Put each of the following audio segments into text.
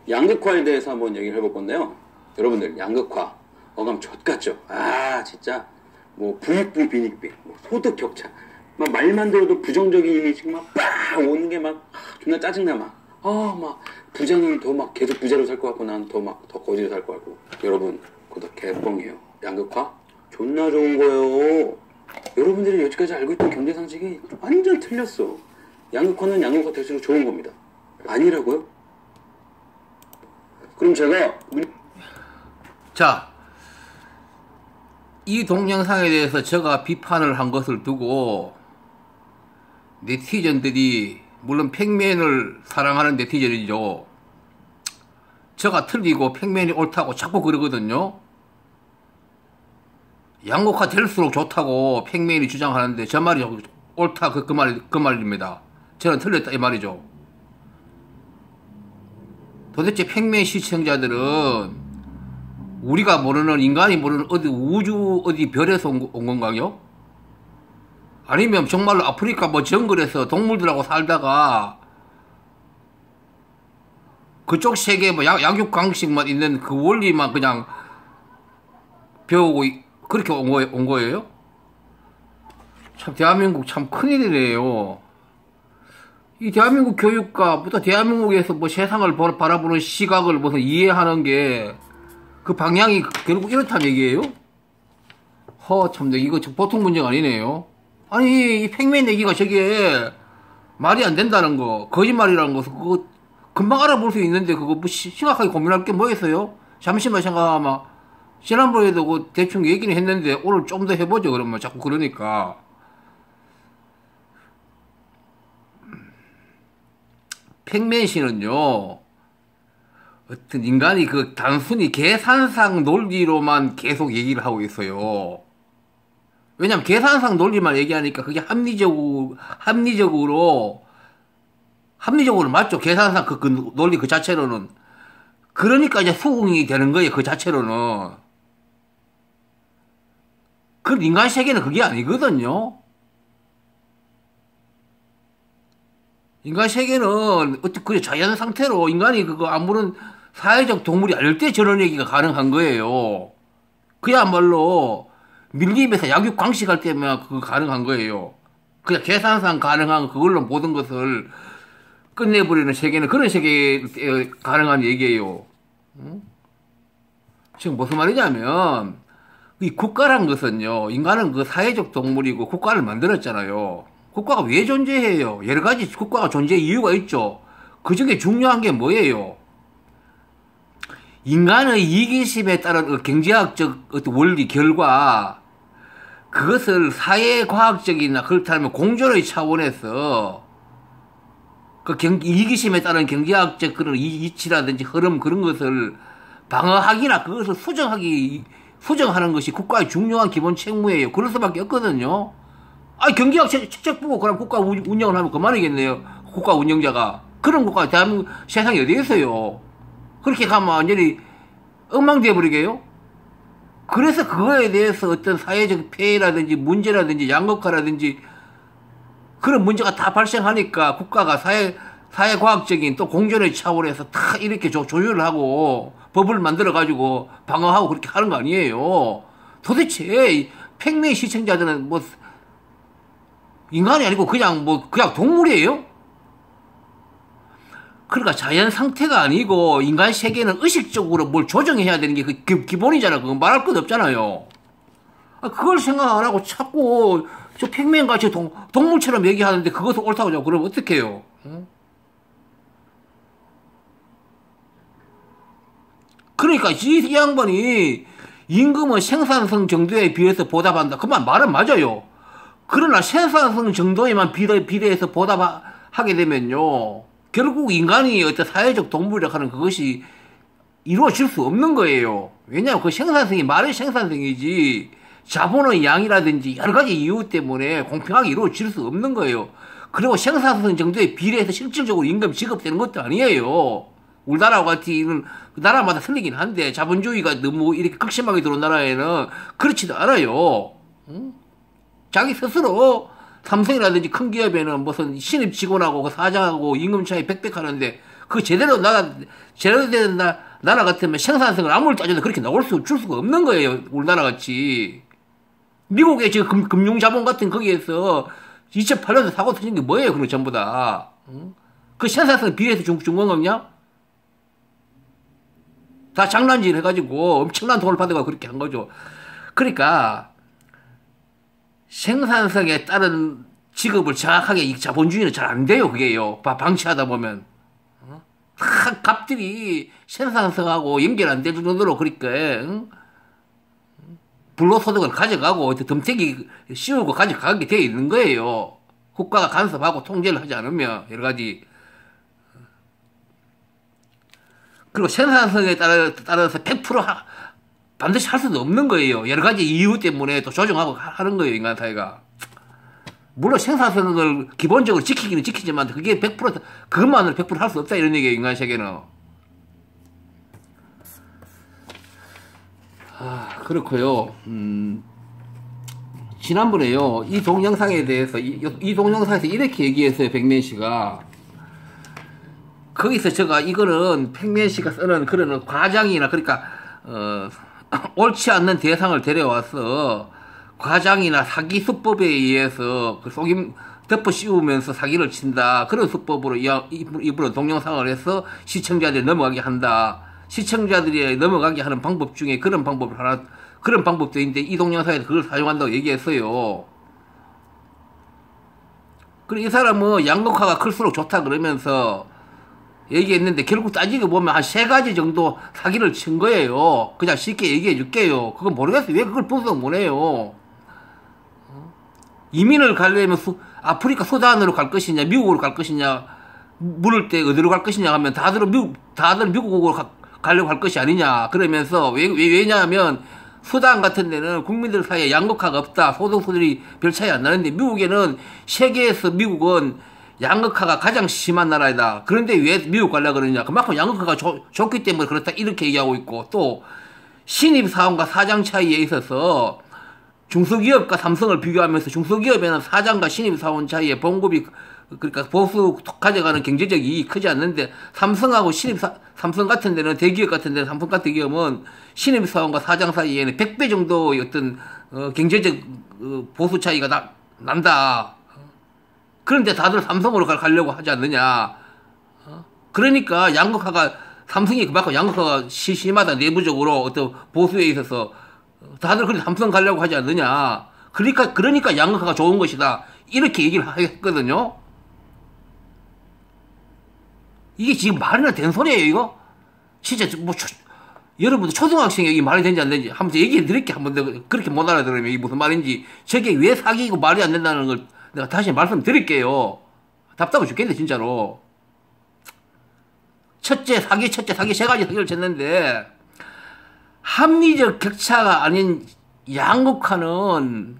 양극화에 대해서 한번 얘기를 해볼 건데요. 여러분들, 양극화 어감 좆같죠? 아, 진짜 뭐 부익부 빈익빈, 뭐 소득 격차, 막 말만 들어도 부정적인 이미지가 막빡 오는 게 막 존나 짜증나. 막 부자는 더 막 계속 부자로 살 것 같고 난 더 거지로 살 것 같고. 여러분, 그거 다 개뻥이에요. 양극화 존나 좋은 거예요. 여러분들이 여지까지 알고 있던 경제 상식이 완전 틀렸어. 양극화는 양극화 될수록 좋은 겁니다. 아니라고요? 그럼 제가 자, 이 동영상에 대해서 제가 비판을 한 것을 두고 네티즌들이, 물론 팩맨을 사랑하는 네티즌이죠, 제가 틀리고 팩맨이 옳다고 자꾸 그러거든요. 양극화 될수록 좋다고 팩맨이 주장하는데 저 말이 옳다, 그 말입니다. 저는 틀렸다 이 말이죠. 도대체 팩맨 시청자들은 우리가 모르는, 인간이 모르는 어디 우주 어디 별에서 온 건가요? 아니면 정말로 아프리카 뭐 정글에서 동물들하고 살다가 그쪽 세계에 뭐 약육강식만 있는 그 원리만 그냥 배우고 그렇게 온 거예요? 참 대한민국 참 큰일이네요. 이 대한민국 교육과 또 대한민국에서 뭐 세상을 바라보는 시각을 무슨 이해하는 게 그 방향이 결국 이렇다는 얘기예요? 참, 이거 보통 문제가 아니네요. 아니, 이 팩맨 얘기가 저게 말이 안 된다는 거, 거짓말이라는 거, 그거 금방 알아볼 수 있는데 그거 뭐 심각하게 고민할 게 뭐겠어요? 잠시만 생각하면 지난번에도 그 대충 얘기는 했는데 오늘 좀 더 해보죠. 그러면 자꾸 그러니까. 팩맨 씨는요, 어떤 인간이 그 단순히 계산상 논리로만 계속 얘기를 하고 있어요. 왜냐면 계산상 논리만 얘기하니까 그게 합리적으로 맞죠. 계산상 그 논리 그 자체로는. 그러니까 이제 수긍이 되는 거예요. 그 자체로는. 그 인간 세계는 그게 아니거든요. 인간 세계는 어떻게 자연 상태로 인간이 그거 아무런 사회적 동물이 아닐 때 저런 얘기가 가능한 거예요. 그야말로 밀림에서 약육강식할 때만 그거 가능한 거예요. 그냥 계산상 가능한 그걸로 모든 것을 끝내버리는 세계는 그런 세계에 가능한 얘기예요. 응? 지금 무슨 말이냐면 이 국가란 것은요, 인간은 그 사회적 동물이고 국가를 만들었잖아요. 국가가 왜 존재해요? 여러 가지 국가가 존재의 이유가 있죠. 그 중에 중요한 게 뭐예요? 인간의 이기심에 따른 경제학적 어떤 원리 결과, 그것을 사회과학적이나 그렇다면 공존의 차원에서 그 이기심에 따른 경제학적 그런 이치라든지 흐름 그런 것을 방어하기나 그것을 수정하는 것이 국가의 중요한 기본 책무예요. 그럴 수밖에 없거든요. 경제학 책 보고 그럼 국가 운영을 하면 그만이겠네요. 국가 운영자가. 그런 국가 대한민국 세상에 어디 있어요? 그렇게 가면 완전히 엉망되어버리게요? 그래서 그거에 대해서 어떤 사회적 폐해라든지 문제라든지 양극화라든지 그런 문제가 다 발생하니까 국가가 사회과학적인 또 공존의 차원에서 다 이렇게 조율을 하고 법을 만들어가지고 방어하고 그렇게 하는 거 아니에요. 도대체 팩맨 시청자들은 뭐 인간이 아니고 그냥 동물이에요? 그러니까 자연 상태가 아니고 인간 세계는 의식적으로 뭘 조정해야 되는 게 그 기본이잖아. 그건 말할 것 없잖아요. 그걸 생각 안 하고 자꾸 저 팩맨 같이 동물처럼 얘기하는데 그것을 옳다고 하자고 그러면 어떡해요? 응? 그러니까 이 양반이 임금은 생산성 정도에 비해서 보답한다. 그 말은 맞아요. 그러나 생산성 정도에만 비례해서 보답하게 되면요, 결국 인간이 어떤 사회적 동물이라고 하는 그것이 이루어질 수 없는 거예요. 왜냐하면 그 생산성이 말의 생산성이지 자본의 양이라든지 여러 가지 이유 때문에 공평하게 이루어질 수 없는 거예요. 그리고 생산성 정도에 비례해서 실질적으로 임금 지급되는 것도 아니에요. 우리나라와 같이 그 나라마다 틀리긴 한데 자본주의가 너무 이렇게 극심하게 들어온 나라에는 그렇지도 않아요. 응? 자기 스스로 삼성이라든지 큰 기업에는 무슨 신입 직원하고 사장하고 임금 차이 빽빽하는데 그 제대로 된 나라 같으면 생산성을 아무리 따져도 그렇게 줄 수가 없는 거예요. 우리나라 같이. 미국의 지금 금융자본 같은 거기에서 2008년에 사고 터진 게 뭐예요? 그런 거 전부 다. 그 생산성 비례해서 준 건 없냐? 다 장난질 해가지고 엄청난 돈을 받아가지고 그렇게 한 거죠. 그러니까 생산성에 따른 직업을 정확하게 이 자본주의는 잘 안 돼요. 그게요. 방치하다 보면. 값들이 생산성하고 연결 안 될 정도로 그러니까 불로소득을 가져가고 덤태기 씌우고 가져가게 되어 있는 거예요. 국가가 간섭하고 통제를 하지 않으면 여러 가지. 그리고 생산성에 따라서 100% 반드시 할 수도 없는 거예요. 여러 가지 이유 때문에 또 조정하고 하는 거예요. 인간 사회가. 물론 생산성을 기본적으로 지키기는 지키지만 그게 100% 그것만으로 100% 할 수 없다 이런 얘기예요. 인간 세계는. 그렇고요. 지난번에요. 이 동영상에 대해서 이 동영상에서 이렇게 얘기했어요. 백면 씨가. 거기서 제가 이거는 백면 씨가 쓰는 그런 과장이나 그러니까 옳지 않는 대상을 데려와서 과장이나 사기 수법에 의해서 그 속임 덮어 씌우면서 사기를 친다. 그런 수법으로 이분은 동영상을 해서 시청자들이 넘어가게 한다. 시청자들이 넘어가게 하는 방법 중에 그런 방법도 있는데 이 동영상에서 그걸 사용한다고 얘기했어요. 그리고 이 사람은 양극화가 클수록 좋다 그러면서 얘기했는데 결국 따지고 보면 한 3가지 정도 사기를 친 거예요. 그냥 쉽게 얘기해 줄게요. 그건 모르겠어요. 왜 그걸 분석 못 해요. 이민을 가려면 아프리카 수단으로 갈 것이냐 미국으로 갈 것이냐 물을 때 어디로 갈 것이냐 하면 다들 미국으로 가려고 할 것이 아니냐 그러면서 왜냐하면 수단 같은 데는 국민들 사이에 양극화가 없다. 소득수들이 별 차이 안 나는데 미국에는 세계에서 미국은 양극화가 가장 심한 나라이다. 그런데 왜 미국 가려고 그러냐. 그만큼 양극화가 좋기 때문에 그렇다. 이렇게 얘기하고 있고 또 신입사원과 사장 차이에 있어서 중소기업과 삼성을 비교하면서 중소기업에는 사장과 신입사원 차이에 봉급이 그러니까 보수 가져가는 경제적 이익이 크지 않는데 삼성하고 삼성 같은 데는 대기업 같은 데는 삼성 같은 기업은 신입사원과 사장 사이에는 100배 정도의 어떤 경제적 보수 차이가 난다. 그런데 다들 삼성으로 가려고 하지 않느냐. 그러니까 양극화가 삼성이 그만큼 양극화가 심하다. 내부적으로 어떤 보수에 있어서 다들 그래 삼성 가려고 하지 않느냐. 그러니까 양극화가 좋은 것이다. 이렇게 얘기를 했거든요. 이게 지금 말이나 된 소리예요, 이거? 진짜 여러분들 초등학생이 이게 말이 되는지 안 되는지 한번 얘기해 드릴게. 한번 그렇게 못 알아들으면 이게 무슨 말인지 저게 왜 사기고 말이 안 된다는 걸 내가 다시 말씀드릴게요. 답답해 죽겠네 진짜로. 첫째 사기 3가지 사기를 쳤는데 합리적 격차가 아닌 양극화는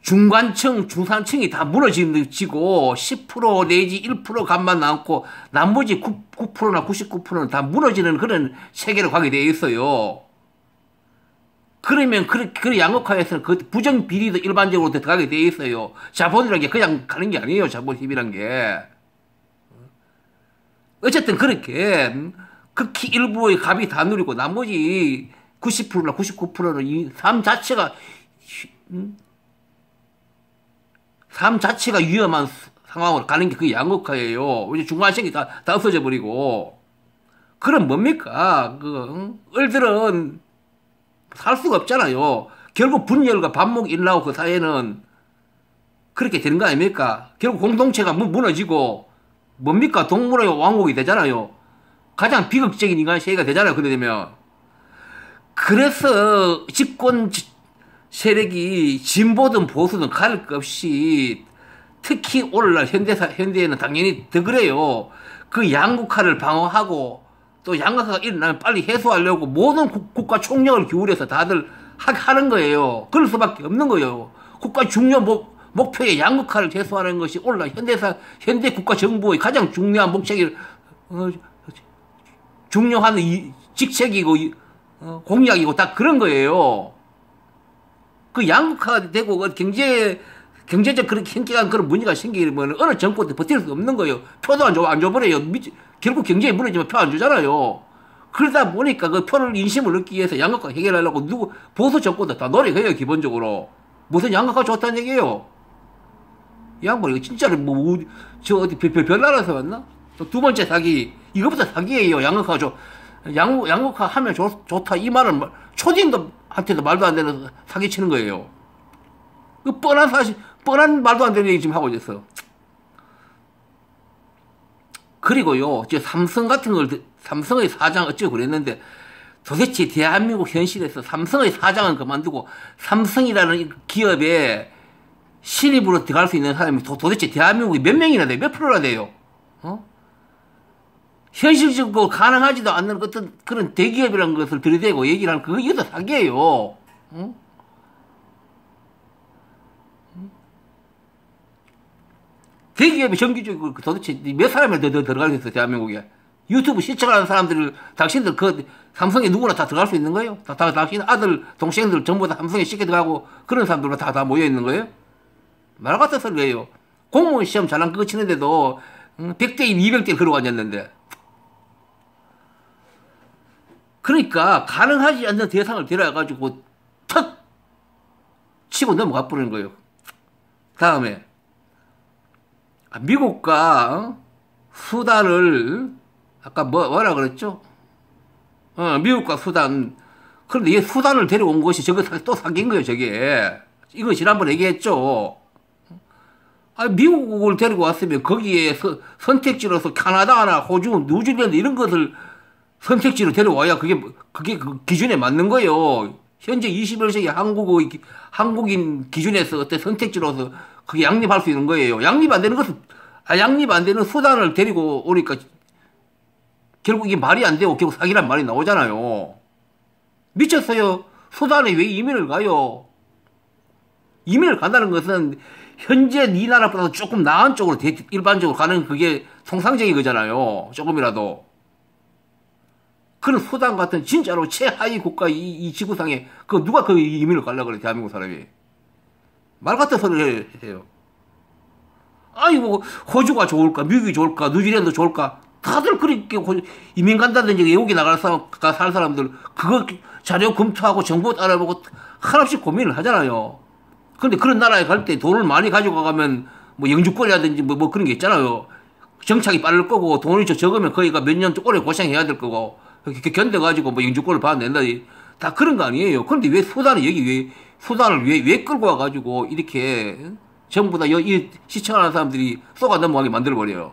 중간층, 중산층이 다 무너지고 10% 내지 1% 값만 남고 나머지 9%나 99%는 다 무너지는 그런 세계로 가게 되어 있어요. 그러면 그 양극화에서는 그 부정 비리도 일반적으로 들어가게 되어 있어요. 자본이라는 게 그냥 가는 게 아니에요. 자본 힘이란 게. 어쨌든 그렇게 극히 일부의 값이 다 누리고 나머지 90%나 99%는 이 삶 자체가 위험한 상황으로 가는 게 그게 양극화예요. 이제 중간층이 다 없어져 버리고. 그럼 뭡니까? 얼들은 살 수가 없잖아요. 결국 분열과 반목 일나고 그 사이에는 그렇게 되는 거 아닙니까? 결국 공동체가 무너지고 뭡니까? 동물의 왕국이 되잖아요. 가장 비극적인 인간 세계가 되잖아요. 그래 되면. 그래서 집권 세력이 진보든 보수든 가릴 것 없이 특히 오늘날 현대에는 당연히 더 그래요. 그 양극화를 방어하고 또 양극화가 일어나면 빨리 해소하려고 모든 국가 총력을 기울여서 다들 하는 거예요. 그럴 수밖에 없는 거예요. 국가 중요 목표의 양극화를 해소하는 것이 오늘날 현대 국가 정부의 가장 중요한 중요한 직책이고 공약이고 다 그런 거예요. 그 양극화가 되고 경제 경제적 그렇게 현격한 그런 문제가 생기면 어느 정권도 버틸 수 없는 거예요. 표도 안 줘버려요. 결국 경제에 무너지면 표 안 주잖아요. 그러다 보니까 그 표를 인심을 얻기 위해서 양극화 해결하려고 보수 정권도 다 노력해요, 기본적으로. 무슨 양극화 좋다는 얘기예요. 이 양반 이거 진짜로 저 어디 별나라에서 왔나? 또 두 번째 사기. 이거부터 사기예요. 양극화 양극화 하면 좋다. 이 말은 초딩한테도 말도 안 되는 사기 치는 거예요. 그 뻔한 말도 안 되는 얘기 지금 하고 있어. 그리고요, 삼성 같은 삼성의 사장 어쩌고 그랬는데, 도대체 대한민국 현실에서 삼성의 사장은 그만두고, 삼성이라는 기업에 신입으로 들어갈 수 있는 사람이 도대체 대한민국에 몇 명이나 돼요? 몇 프로나 돼요? 현실적으로 가능하지도 않는 어떤 그런 대기업이라는 것을 들이대고 얘기를 하는 이것도 사기예요. 대기업이 정규직으로 도대체 몇 사람이 더 들어가겠어요, 대한민국에? 유튜브 시청하는 사람들을, 당신들 삼성에 누구나 다 들어갈 수 있는 거예요? 당신 아들, 동생들 전부 다 삼성에 쉽게 들어가고 그런 사람들로 다 모여 있는 거예요? 말 같은 소리예요. 공무원 시험 잘난 그거 치는데도 100대 200대 걸어 앉았는데. 그러니까 가능하지 않는 대상을 데려와가지고 턱 치고 넘어가 버리는 거예요. 다음에 미국과 수단을 아까 뭐라 그랬죠? 미국과 수단. 그런데 이 수단을 데려온 것이 저거 또 사기인 거예요, 저게. 이거 지난번에 얘기했죠. 미국을 데리고 왔으면 거기에 선택지로서 캐나다나 호주, 뉴질랜드 이런 것을 선택지로 데려와야 그게 그 기준에 맞는 거예요. 현재 21세기 한국인 기준에서 어떤 선택지로서 그게 양립할 수 있는 거예요. 양립 안 되는 수단을 데리고 오니까 결국 이게 말이 안 되고 결국 사기란 말이 나오잖아요. 미쳤어요. 수단에 왜 이민을 가요? 이민을 간다는 것은 현재 네 나라보다 조금 나은 쪽으로 일반적으로 가는 그게 통상적인 거잖아요. 조금이라도. 그런 수단 같은 진짜로 최하위 국가 이 지구상에 누가 그 이민을 가려고 그래, 대한민국 사람이. 말 같은 소리를 해요. 아니 뭐 호주가 좋을까, 미국이 좋을까, 뉴질랜드 좋을까, 다들 그렇게 이민 간다든지 외국에 살 사람들 그거 자료 검토하고 정보 따라보고 하나씩 고민을 하잖아요. 그런데 그런 나라에 갈 때 돈을 많이 가지고 가면 뭐 영주권이라든지 뭐 그런 게 있잖아요. 정착이 빠를 거고 돈이 적으면 거기가 몇 년 오래 고생해야 될 거고 견뎌가지고 뭐 영주권을 받아낸다. 다 그런 거 아니에요. 그런데 왜 수단을 왜 끌고 와가지고 이렇게 전부 다 이 시청하는 사람들이 쏘가 넘어가게 만들어버려요.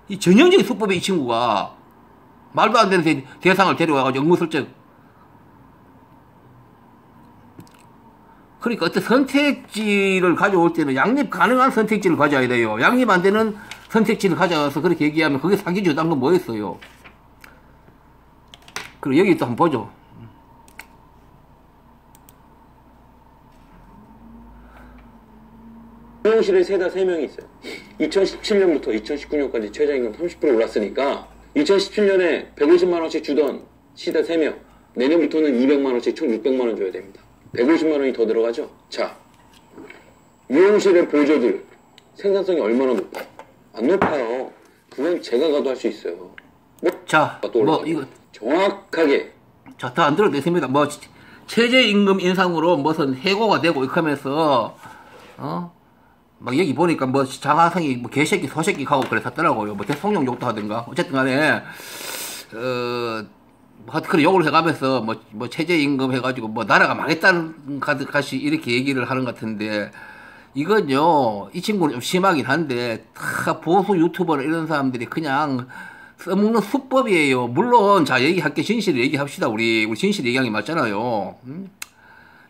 이 전형적인 수법에 이 친구가 말도 안 되는 대상을 데려와가지고 영무설정. 그러니까 어떤 선택지를 가져올 때는 양립 가능한 선택지를 가져야 돼요. 양립 안 되는 선택지를 가져와서 그렇게 얘기하면 그게 사기죠. 딴 건 뭐였어요? 그리고 여기 또 한번 보죠. 임용실에 세다 3명이 있어요. 2017년부터 2019년까지 최저임금 30% 올랐으니까 2017년에 150만원씩 주던 시다 3명, 내년부터는 200만원씩 총 600만원 줘야 됩니다. 150만원이 더 들어가죠? 자, 미용실의 보조들 생산성이 얼마나 높아요? 안 높아요. 그건 제가 가도 할 수 있어요. 이거 정확하게. 자, 다 안 들어도 됐습니다. 최저임금 인상으로 무슨 해고가 되고 이렇게 하면서 막 여기 보니까 장하성이 개새끼 소새끼 하고 그랬었더라고요. 대통령 욕도 하든가. 어쨌든 간에 그런 욕을 해가면서 최저임금 해가지고 나라가 망했다는 같이 이렇게 얘기를 하는 것 같은데, 이건요, 이 친구는 좀 심하긴 한데 다 보수 유튜버나 이런 사람들이 그냥 써먹는 수법이에요. 물론 얘기할게. 진실을 얘기합시다. 우리 진실 얘기하는 게 맞잖아요.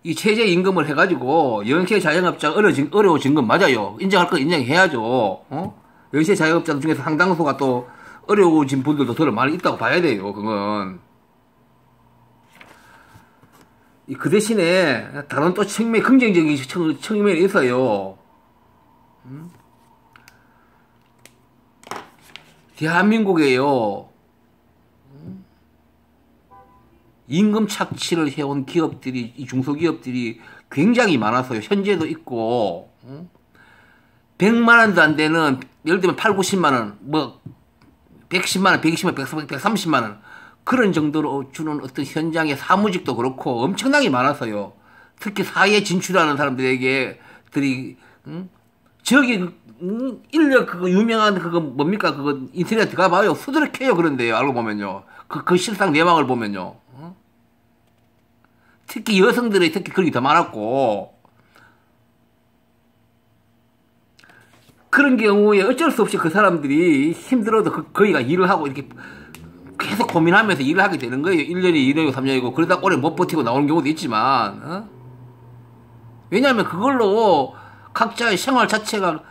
이 최저임금을 해가지고 연쇄 자영업자 어려워진 건 맞아요. 인정할 건 인정해야죠. 연쇄 자영업자 중에서 상당수가 또 어려워진 분들도 더 많이 있다고 봐야 돼요. 그건. 그 대신에 다른 또 긍정적인 측면이 있어요. 대한민국에요, 임금 착취를 해온 기업들이, 이 중소기업들이 굉장히 많았어요. 현재도 있고 100만 원도 안 되는 예를 들면 8, 90만 원, 뭐 110만 원, 120만 원, 130만 원 그런 정도로 주는 어떤 현장의 사무직도 그렇고 엄청나게 많았어요. 특히 사회에 진출하는 사람들에게 저기 인력 그거 유명한 그거 뭡니까 그거 인터넷 들어가봐요. 수두룩해요. 그런데요. 알고 보면요. 그 실상 내막을 보면요. 특히 여성들의 특히 그런 게 더 많았고 그런 경우에 어쩔 수 없이 그 사람들이 힘들어도 거기가 일을 하고 이렇게 계속 고민하면서 일을 하게 되는 거예요. 1년이 2년이고 3년이고 그러다 오래 못 버티고 나오는 경우도 있지만 왜냐하면 그걸로 각자의 생활 자체가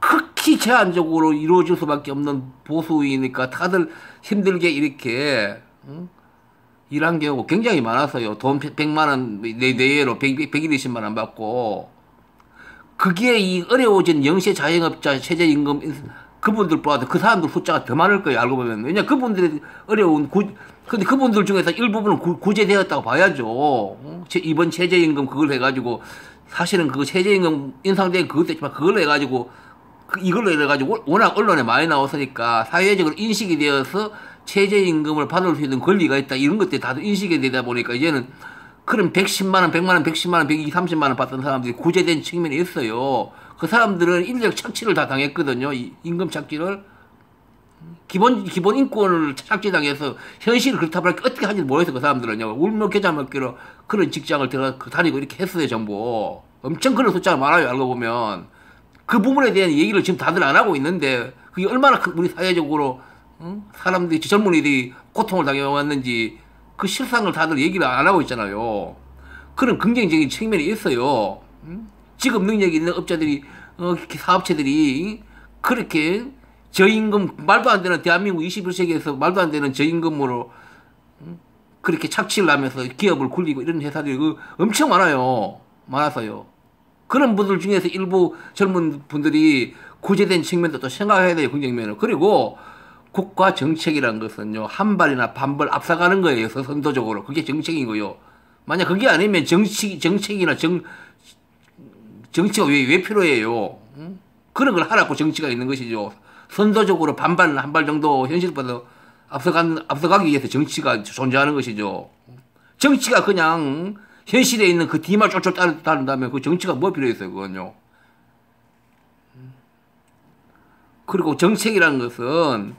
극히 제한적으로 이루어질 수밖에 없는 보수이니까 다들 힘들게 이렇게 일한 경우가 굉장히 많았어요. 돈 100만 원 내외로 120만 원 받고 그게 이 어려워진 영세 자영업자 최저임금 그분들보다 그 사람들 숫자가 더 많을 거예요. 알고 보면. 왜냐 그분들이 어려운 근데 그분들 중에서 일부분은 구제되었다고 봐야죠. 이번 최저임금 그걸 해가지고 사실은 그거 최저임금 인상된 그것도 있지만 그걸 해가지고 이걸로 해가지고 워낙 언론에 많이 나왔으니까 사회적으로 인식이 되어서 최저임금을 받을 수 있는 권리가 있다 이런 것들이 다들 인식이 되다 보니까 이제는 그럼 110만 원, 100만 원, 110만 원, 120, 30만 원 받던 사람들이 구제된 측면이 있어요. 그 사람들은 인력 착취를 다 당했거든요. 임금 착취를. 기본 인권을 착취당해서 현실을 그렇다 보니까 어떻게 하는지 모르겠어. 그 사람들은요. 울며 겨자 먹기로 그런 직장을 다니고 이렇게 했어요. 전부. 엄청 그런 숫자가 많아요. 알고 보면. 그 부분에 대한 얘기를 지금 다들 안 하고 있는데 그게 얼마나 우리 사회적으로 사람들이 젊은이들이 고통을 당해왔는지 그 실상을 다들 얘기를 안 하고 있잖아요. 그런 긍정적인 측면이 있어요. 직업 능력이 있는 업자들이 사업체들이 그렇게 저임금 말도 안 되는 대한민국 21세기에서 말도 안 되는 저임금으로 그렇게 착취를 하면서 기업을 굴리고 이런 회사들이 엄청 많아서요. 그런 분들 중에서 일부 젊은 분들이 구제된 측면도 또 생각해야 돼요. 긍정면으로. 그리고 국가 정책이라는 것은요, 한 발이나 반발 앞서가는 거예요. 선도적으로. 그게 정책이고요. 만약 그게 아니면 정책이나 정치가 왜 필요해요? 그런 걸 하라고 정치가 있는 것이죠. 선도적으로 반발, 한 발 정도 현실보다 앞서가기 위해서 정치가 존재하는 것이죠. 정치가 그냥 현실에 있는 그 뒤만 쫄쫄 따른다면 그 정치가 뭐 필요했어요, 그건요. 그리고 정책이라는 것은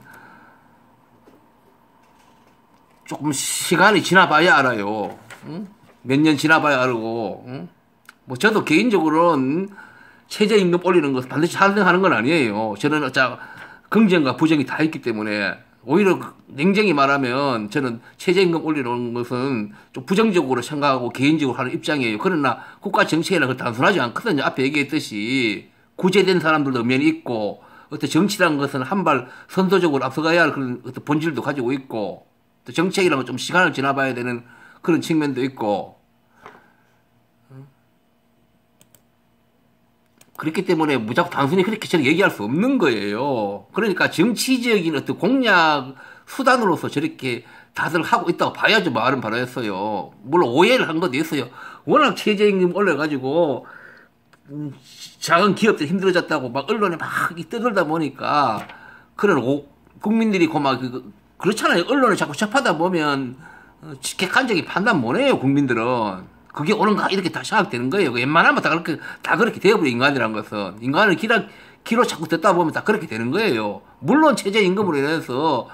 조금 시간이 지나봐야 알아요. 몇 년 지나봐야 알고. 뭐 저도 개인적으로는 최저임금 올리는 것을 반드시 찬성하는 건 아니에요. 저는 긍정과 부정이 다 있기 때문에 오히려 냉정히 말하면 저는 최저임금 올리는 것은 좀 부정적으로 생각하고 개인적으로 하는 입장이에요. 그러나 국가 정책이라는 건 단순하지 않거든요. 앞에 얘기했듯이 구제된 사람들도 면이 있고 어떤 정치라는 것은 한 발 선도적으로 앞서가야 할 그런 어떤 본질도 가지고 있고 또 정책이라는 건 좀 시간을 지나봐야 되는 그런 측면도 있고 그렇기 때문에 무조건 단순히 그렇게 저렇게 얘기할 수 없는 거예요. 그러니까 정치적인 어떤 공략 수단으로서 저렇게 다들 하고 있다고 봐야죠. 말은 바로 했어요. 물론 오해를 한 것도 있어요. 워낙 최저임금 올려가지고 작은 기업들 힘들어졌다고 막 언론에 막 떠들다 보니까 그런 국민들이 막 그렇잖아요. 언론을 자꾸 접하다 보면 객관적인 판단 못 해요. 국민들은. 그게 옳은가 이렇게 다 생각되는 거예요. 웬만하면 다 그렇게 되어버려 인간이란 것은. 인간을 기로 자꾸 듣다 보면 다 그렇게 되는 거예요. 물론 최저임금으로 인해서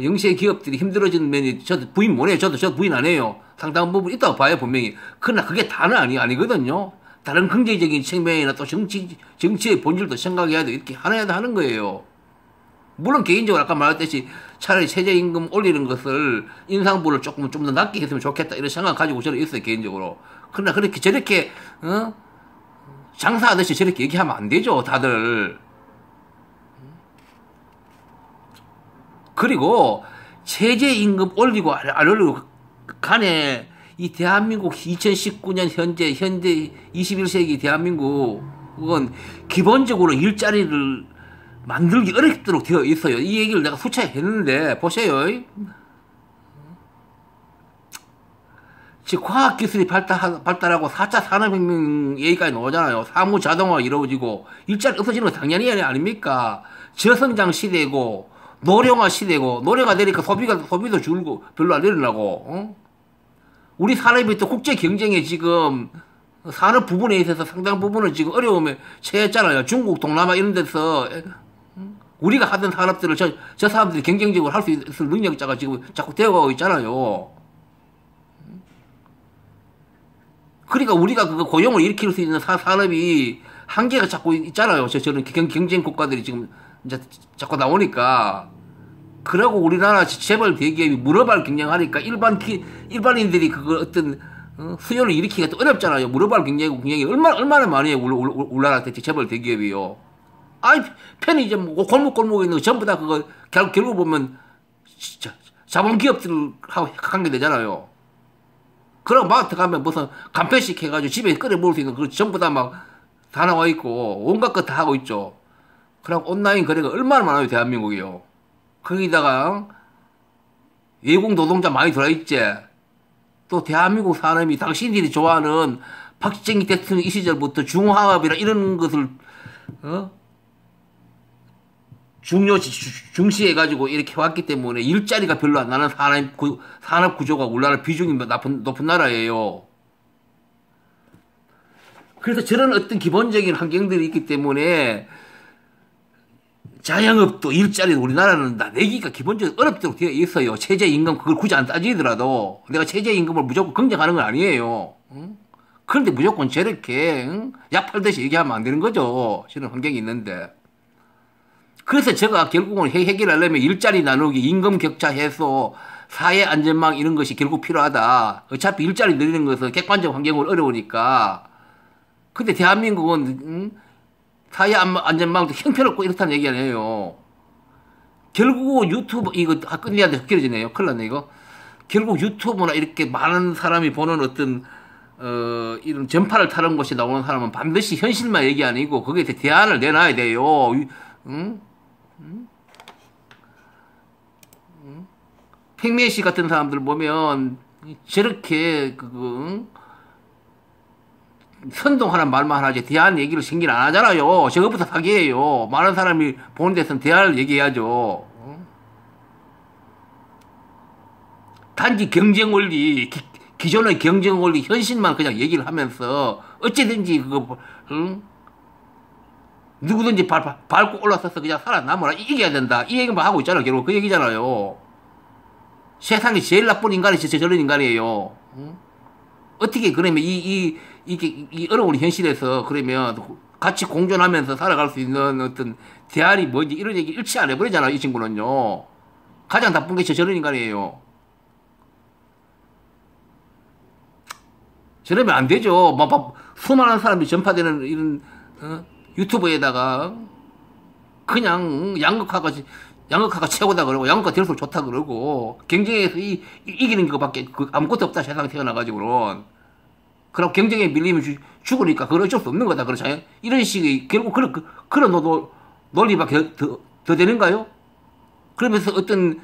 영세 기업들이 힘들어지는 면이 저도 부인 못 해요. 저도 부인 안 해요. 상당한 부분 있다고 봐요 분명히. 그러나 그게 다는 아니거든요. 다른 긍정적인 측면이나 또 정치의 본질도 생각해야 돼. 이렇게 하나야 하는 거예요. 물론 개인적으로 아까 말했듯이 차라리 최저임금 올리는 것을 인상분을 좀 더 낮게 했으면 좋겠다 이런 생각 가지고 저는 있어요 개인적으로. 그러나 그렇게 저렇게 장사하듯이 저렇게 얘기하면 안 되죠 다들. 그리고 최저임금 올리고 안 올리고 간에 이 대한민국 2019년 현재 21세기 대한민국은 기본적으로 일자리를 만들기 어렵도록 되어 있어요. 이 얘기를 내가 수차에 했는데 보세요. 지금 과학기술이 발달하고 4차 산업혁명 얘기까지 나오잖아요. 사무 자동화가 이루어지고 일자리 없어지는 거 당연히 아닙니까? 저성장 시대고 노령화 시대고 노령화 되니까 소비도 줄고 별로 안 일어나고 어? 우리 산업이 또 국제 경쟁에 지금 산업 부분에 있어서 상당 부분은 지금 어려움에 처했잖아요. 중국, 동남아 이런 데서 우리가 하던 산업들을 저 사람들이 경쟁적으로 할 수 있을 능력자가 지금 자꾸 되어가고 있잖아요. 그러니까 우리가 그 고용을 일으킬 수 있는 산업이 한계가 자꾸 있잖아요. 저런 경쟁 국가들이 지금 이제 자꾸 나오니까. 그러고 우리나라 재벌 대기업이 물어발 경쟁하니까 일반인들이 그거 어떤 수요를 일으키기가 또 어렵잖아요. 물어발 경쟁이 얼마나 많이 해요. 우리나라 재벌 대기업이요. 아이, 편의점, 골목골목에 있는 거 전부 다 그거 결국 보면 자본기업들 하고 관계 되잖아요. 그럼 마트 가면 무슨 간편식 해가지고 집에 끓여 먹을 수 있는 그 전부 다 막 다 나와 있고 온갖 것 다 하고 있죠. 그럼 온라인 거래가 얼마나 많아요, 대한민국이요. 거기다가 외국 노동자 많이 들어있지. 또 대한민국 산업이 당신들이 좋아하는 박정희 대통령 이 시절부터 중화합이라 이런 것을 중시해가지고 이렇게 왔기 때문에 일자리가 별로 안 나는 산업 구조가 우리나라 비중이 높은 나라예요. 그래서 저런 어떤 기본적인 환경들이 있기 때문에 자영업도 일자리도 우리나라는 내기가 기본적으로 어렵도록 되어 있어요. 최저임금 그걸 굳이 안 따지더라도 내가 최저임금을 무조건 긍정하는 건 아니에요. 그런데 무조건 저렇게 약 팔듯이 얘기하면 안 되는 거죠. 저런 환경이 있는데. 그래서 제가 결국은 해결하려면 일자리 나누기, 임금 격차 해소, 사회 안전망 이런 것이 결국 필요하다. 어차피 일자리 늘리는 것은 객관적 환경으로 어려우니까. 근데 대한민국은 사회 안전망도 형편없고 이렇다는 얘기 아니에요. 결국 유튜브 이거 끝내야돼 길어지네요. 큰일 났네 이거. 결국 유튜브나 이렇게 많은 사람이 보는 어떤 이런 전파를 타는 곳에 나오는 사람은 반드시 현실만 얘기 아니고 거기에 대안을 내놔야 돼요. 팽미애 씨 같은 사람들 보면 저렇게 선동하는 말만 하지 대안 얘기를 생긴 안 하잖아요. 저것부터 사기예요. 많은 사람이 보는 데서는 대안을 얘기해야죠. 단지 경쟁 원리, 기존의 경쟁 원리 현실만 그냥 얘기를 하면서 어찌든지 누구든지 밟고 올라서서 그냥 살아남으라 이겨야 된다. 이 얘기만 하고 있잖아요. 결국 그 얘기잖아요. 세상에 제일 나쁜 인간이 저런 인간이에요. 어떻게 그러면 이 어려운 현실에서 그러면 같이 공존하면서 살아갈 수 있는 어떤 대안이 뭔지 이런 얘기 일치 안 해버리잖아요. 이 친구는요. 가장 나쁜 게 저런 인간이에요. 저러면 안 되죠. 수많은 사람들이 전파되는 이런 유튜브에다가 그냥 양극화가 최고다 그러고 양극화 될수록 좋다 그러고 경쟁에서 이기는 것밖에 아무것도 없다 세상에 태어나가지고는. 그럼 경쟁에 밀리면 죽으니까 그걸 어쩔 수 없는 거다 그렇잖아요. 이런 식의 결국 그런 논리밖에 더 되는가요? 그러면서 어떤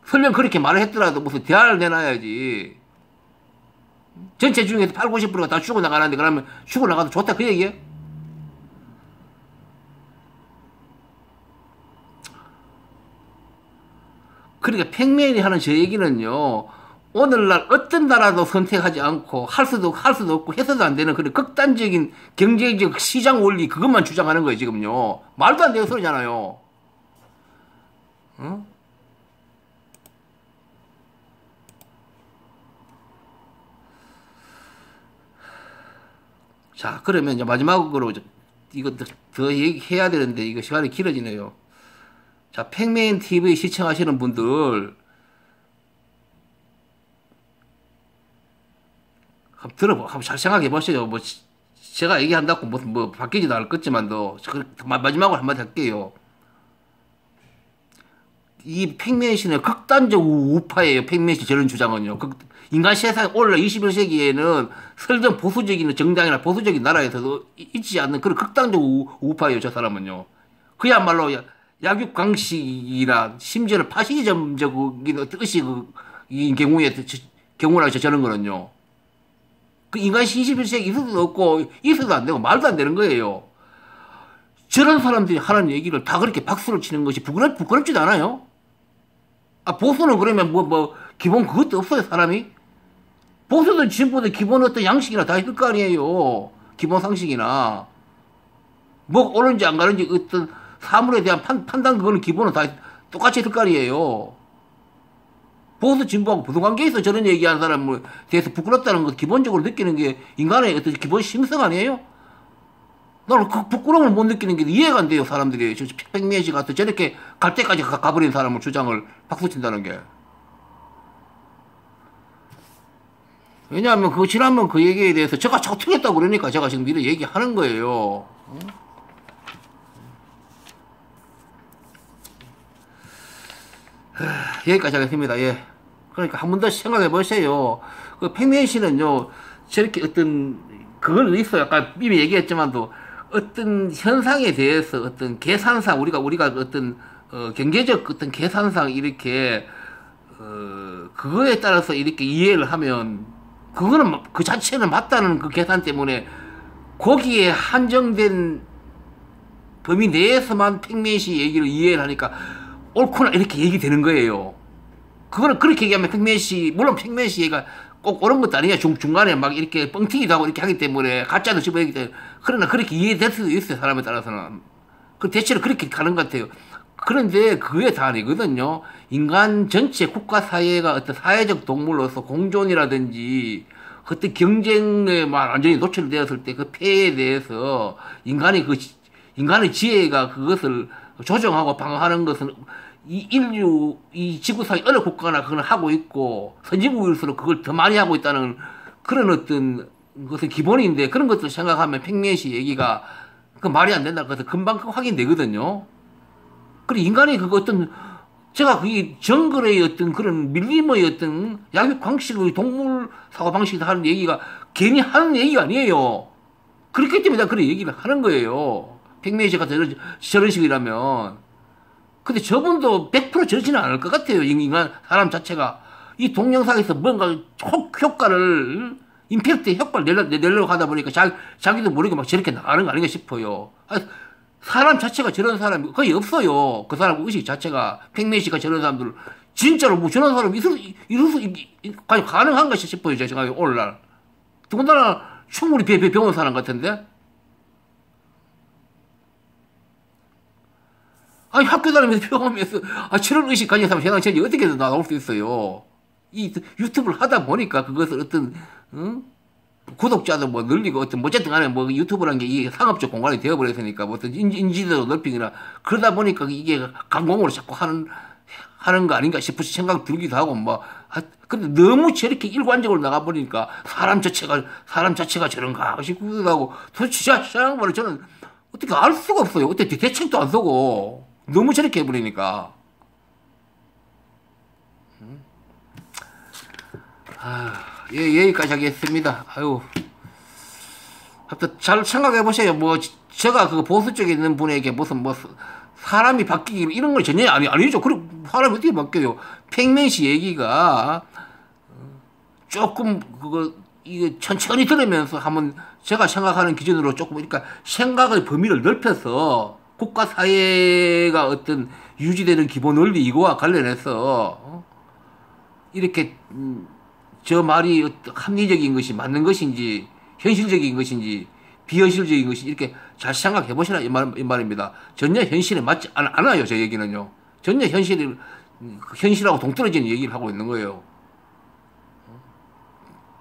설령 그렇게 말을 했더라도 무슨 대안을 내놔야지. 전체 중에서 80, 90%가 다 죽어나가는데 그러면 죽어나가도 좋다 그 얘기예요? 그러니까 팽맨이 하는 저 얘기는요. 오늘날 어떤 나라도 선택하지 않고 할 수도 없고 해서도 안 되는 그런 극단적인 경제적 시장 원리 그것만 주장하는 거예요 지금요. 말도 안 되는 소리잖아요. 어? 자 그러면 이제 마지막으로 이거 더 얘기해야 되는데 이거 시간이 길어지네요. 자 팽맨 TV 시청하시는 분들 한번 잘 생각해 보세요. 뭐 제가 얘기한다고 뭐 바뀌지도 않겠지만도 마지막으로 한마디 할게요. 이 팽맨 씨는 극단적 우파예요. 팽맨 씨 저런 주장은요. 인간 세상 오늘날 21세기에는 설령 보수적인 정당이나 보수적인 나라에서도 있지 않는 그런 극단적 우파예요. 저 사람은요. 그야말로 약육강식이나 심지어는 파시즘적인 어떤 의식인 경우에 경우라서 저런 거는요. 그 인간 21세기 있을 수도 없고 있어도 안 되고 말도 안 되는 거예요. 저런 사람들이 하는 얘기를 다 그렇게 박수를 치는 것이 부끄럽지도 않아요? 아, 보수는 그러면 기본 그것도 없어요, 사람이? 보수도 진보도 기본 어떤 양식이나 다 있을 거 아니에요. 기본 상식이나. 뭐 옳은지 안 가는지 어떤 사물에 대한 판단 그거는 기본은 다 똑같이 있을 거 아니에요. 보수 진보하고 무슨 관계에서 저런 얘기하는 사람에 대해서 부끄럽다는 것 기본적으로 느끼는 게 인간의 어떤 기본 심성 아니에요? 나는 그 부끄러움을 못 느끼는 게 이해가 안 돼요, 사람들이. 저 백미애 씨 같은 저렇게 갈 때까지 가버린 사람을 주장을 박수친다는 게. 왜냐하면 지난번 그 얘기에 대해서 제가 자꾸 틀렸다고 그러니까 제가 지금 미리 얘기하는 거예요. 여기까지 하겠습니다. 예. 그러니까 한 번 더 생각해 보세요. 그 백미애 씨는요, 저렇게 어떤, 그걸 있어요. 아까 이미 얘기했지만도, 어떤 현상에 대해서 어떤 계산상, 우리가 어떤, 경제적 어떤 계산상 이렇게, 그거에 따라서 이렇게 이해를 하면, 그거는 그 자체는 맞다는 그 계산 때문에, 거기에 한정된 범위 내에서만 백미애 씨 얘기를 이해를 하니까, 옳구나, 이렇게 얘기되는 거예요. 그거는 그렇게 얘기하면 백미애 씨, 물론 백미애 씨 얘기가 꼭 옳은 것도 아니에요. 중간에 막 이렇게 뻥튀기도 하고 이렇게 하기 때문에, 가짜도 집어내기 때문에. 그러나 그렇게 이해될 수도 있어요, 사람에 따라서는. 그 대체로 그렇게 가는 것 같아요. 그런데 그게 다 아니거든요. 인간 전체 국가 사회가 어떤 사회적 동물로서 공존이라든지, 그때 경쟁에 완전히 노출되었을 때 그 폐해에 대해서 인간의 지혜가 그것을 조정하고 방어하는 것은 이 지구상의 어느 국가나 그걸 하고 있고, 선진국일수록 그걸 더 많이 하고 있다는 그런 어떤 것은 기본인데, 그런 것들을 생각하면 백미애 씨 얘기가 그 말이 안 된다는 것은 금방 확인되거든요. 그리고 인간이 그거 어떤, 제가 그게 정글의 어떤 그런 밀림의 어떤 양육 방식의 동물 사고 방식이다 하는 얘기가 괜히 하는 얘기가 아니에요. 그렇기 때문에 내가 그런 얘기를 하는 거예요. 백미애 씨가 저런 식이라면. 근데 저분도 100% 저러지는 않을 것 같아요. 인간, 사람 자체가. 이 동영상에서 뭔가 효과를, 임팩트 효과를 내려고 하다 보니까 자기도 모르게 막 저렇게 나가는 거 아닌가 싶어요. 사람 자체가 저런 사람이 거의 없어요. 그 사람 의식 자체가. 백미애 씨가 저런 사람들, 진짜로 뭐 저런 사람이 가능한가 싶어요. 제 생각에 오늘날. 더군다나 충분히 배운 사람 같은데? 아니, 학교 다니면서 배워가면서, 저런 의식 가진 사람 세상 전체 어떻게 나올 수 있어요? 이 유튜브를 하다 보니까 그것을 어떤, 구독자도 뭐 늘리고, 어쨌든 간에 뭐 유튜브라는 게 이게 상업적 공간이 되어버렸으니까, 뭐 어떤 인지도 넓히기나, 그러다 보니까 이게 강공으로 자꾸 하는 거 아닌가 싶은 생각 들기도 하고, 근데 너무 저렇게 일관적으로 나가버리니까, 사람 자체가 저런가 싶기도 하고, 도대체 시작한 저는 어떻게 알 수가 없어요. 어떻게 대책도 안 쓰고. 너무 저렇게 해버리니까. 여기까지 하겠습니다. 아유. 하여튼 잘 생각해보세요. 제가 그 보수 쪽에 있는 분에게 무슨 사람이 바뀌기 이런 걸 전혀 아니죠. 그리고 사람이 어떻게 바뀌어요? 백미애 씨 얘기가 조금 이게 천천히 들으면서 한번 제가 생각하는 기준으로 조금, 그러니까 생각의 범위를 넓혀서 국가 사회가 어떤 유지되는 기본 원리 이거와 관련해서 이렇게 저 말이 합리적인 것이 맞는 것인지 현실적인 것인지 비현실적인 것인지 이렇게 잘 생각해 보시라 이 말입니다. 전혀 현실에 맞지 않아요. 저 얘기는요. 전혀 현실하고 동떨어지는 얘기를 하고 있는 거예요.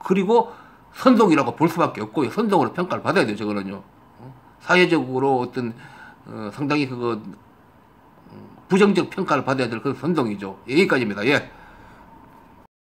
그리고 선동이라고 볼 수밖에 없고요. 선동으로 평가를 받아야 돼요. 저거는요. 사회적으로 어떤 상당히 부정적 평가를 받아야 될 그런 선동이죠. 여기까지입니다. 예.